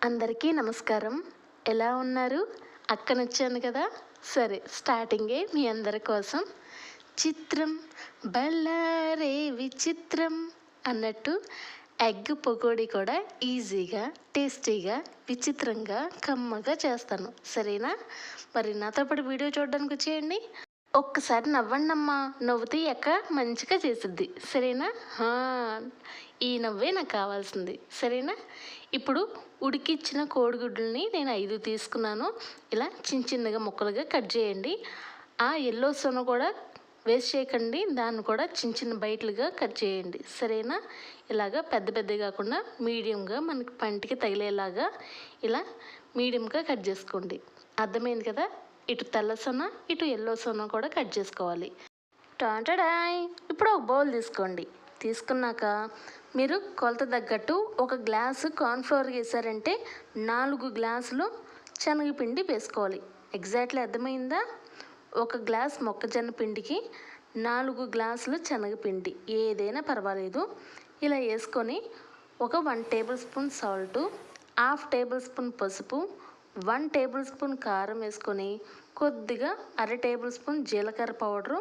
అందరికీ నమస్కారం. ఎలా ఉన్నారు? అక్కనొచ్చాను కదా! సరే స్టార్టింగే మీ అందరి కోసం. చిత్రం బళ్ళారే విచిత్రం అన్నట్టు ఎగ్ పకోడీ కూడా ఈజీగా, టేస్టీగా, విచిత్రంగా, కమ్మగా చేస్తాను. సరేనా? మరి నాతో పాటు వీడియో చూడడానికి వచ్చేయండి. ఒక్కసారి నవ్వండమ్మా, నవ్వుతూ ఎక్క మంచిగా చేసిద్ది. సరేనా? ఈ నవ్వే నాకు కావాల్సింది. సరేనా? ఇప్పుడు ఉడికిచ్చిన కోడిగుడ్లని నేను 5 తీసుకున్నాను. ఇలా చిన్న చిన్నగా ముక్కలుగా కట్ చేయండి. ఆ ఎల్లో సొన కూడా వేస్ట్ చేయకండి, దాన్ని కూడా చిన్న చిన్న బయటలుగా కట్ చేయండి. సరేనా? ఇలాగా పెద్ద పెద్దగా కాకుండా మీడియంగా మనకి పంటికి తగిలేలాగా ఇలా మీడియంగా కట్ చేసుకోండి. అర్థమైంది కదా? ఇటు తెల్ల సొన, ఇటు ఎల్లో సొన కూడా కట్ చేసుకోవాలి. టాంటడాయ్! ఇప్పుడు ఒక బౌల్ తీసుకోండి. తీసుకున్నాక మీరు కొలత తగ్గట్టు ఒక గ్లాసు కార్న్ఫ్లోర్ వేసారంటే 4 గ్లాసులు శనగపిండి వేసుకోవాలి. ఎగ్జాక్ట్లీ అర్థమైందా? ఒక గ్లాస్ మొక్కజొన్న పిండికి 4 గ్లాసులు శనగపిండి ఏదైనా పర్వాలేదు. ఇలా వేసుకొని ఒక 1 table spoon salt, 1/2 table spoon పసుపు, 1 టేబుల్ స్పూన్ కారం వేసుకొని కొద్దిగా 1/2 టేబుల్ స్పూన్ జీలకర్ర పౌడరు,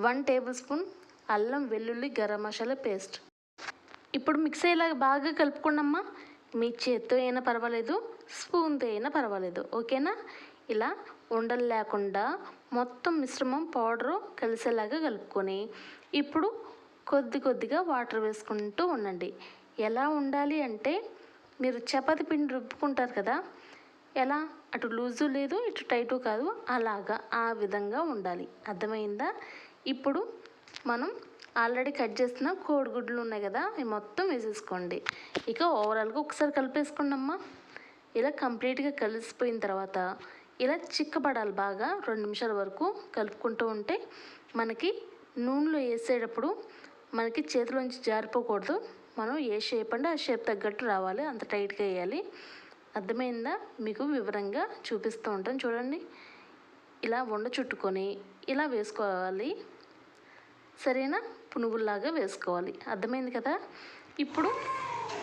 1 టేబుల్ స్పూన్ అల్లం వెల్లుల్లి గరం మసాలా పేస్ట్. ఇప్పుడు మిక్స్ అయ్యేలాగా బాగా కలుపుకోండమ్మా. మీ చేత్తో అయినా పర్వాలేదు, స్పూన్తో అయినా పర్వాలేదు. ఓకేనా? ఇలా ఉండలు లేకుండా మొత్తం మిశ్రమం పౌడరు కలిసేలాగా కలుపుకొని ఇప్పుడు కొద్దిగా వాటర్ వేసుకుంటూ ఉండండి. ఎలా ఉండాలి అంటే మీరు చపాతీ పిండి రుబ్బుకుంటారు కదా, ఎలా అటు లూజు లేదు ఇటు టైటు కాదు, అలాగా ఆ విధంగా ఉండాలి. అర్థమైందా? ఇప్పుడు మనం ఆల్రెడీ కట్ చేసిన కోడిగుడ్లు ఉన్నాయి కదా, అవి మొత్తం వేసేసుకోండి. ఇక ఓవరాల్గా ఒకసారి కలిపేసుకోండి అమ్మా. ఇలా కంప్లీట్గా కలిసిపోయిన తర్వాత ఇలా చిక్కబడాలి బాగా. 2 నిమిషాల వరకు కలుపుకుంటూ ఉంటే మనకి నూనెలో వేసేటప్పుడు మనకి చేతిలోంచి జారిపోకూడదు. మనం ఏ షేప్ అంటే ఆ షేప్ తగ్గట్టు రావాలి, అంత టైట్గా వేయాలి. అర్థమైందా? మీకు వివరంగా చూపిస్తూ ఉంటాను చూడండి. ఇలా ఉండ చుట్టుకొని ఇలా వేసుకోవాలి. సరేనా? పునుగుల్లాగా వేసుకోవాలి. అర్థమైంది కదా? ఇప్పుడు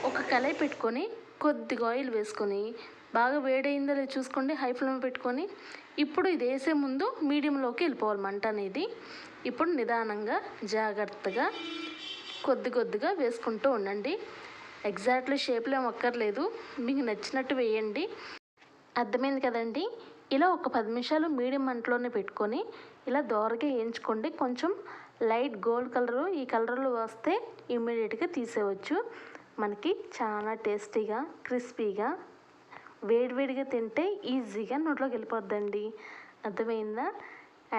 ఒక కళాయి పెట్టుకొని కొద్దిగా ఆయిల్ వేసుకొని బాగా వేడైందో లేదో చూసుకోండి. హై ఫ్లేమ్ పెట్టుకొని ఇప్పుడు ఇది వేసే ముందు మీడియంలోకి వెళ్ళిపోవాలి మంట అనేది. ఇప్పుడు నిదానంగా జాగ్రత్తగా కొద్దిగా వేసుకుంటూ ఉండండి. ఎగ్జాక్ట్లీ షేప్లో ఏం అక్కర్లేదు, మీకు నచ్చినట్టు వేయండి. అర్థమైంది కదండి? ఇలా ఒక 10 నిమిషాలు మీడియం మంటలోనే పెట్టుకొని ఇలా దోరగా వేయించుకోండి. కొంచెం లైట్ గోల్డ్ కలరు ఈ కలర్లో వస్తే ఇమ్మీడియట్గా తీసేయవచ్చు. మనకి చాలా టేస్టీగా, క్రిస్పీగా, వేడివేడిగా తింటే ఈజీగా నోట్లోకి వెళ్ళిపోద్దండి. అర్థమైందా?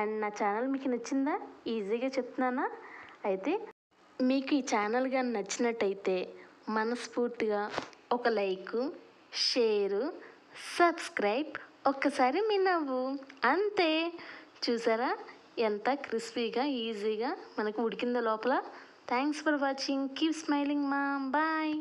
అండ్ నా ఛానల్ మీకు నచ్చిందా? ఈజీగా చెప్తున్నానా? అయితే మీకు ఈ ఛానల్ కానీ నచ్చినట్టయితే మనస్ఫూర్తిగా ఒక లైకు, షేరు, సబ్స్క్రైబ్, ఒక్కసారి మీ నవ్వు, అంతే. చూసారా ఎంత క్రిస్పీగా, ఈజీగా మనకు ఉడికిందో లోపల. Thanks for watching. Keep smiling మా. బాయ్.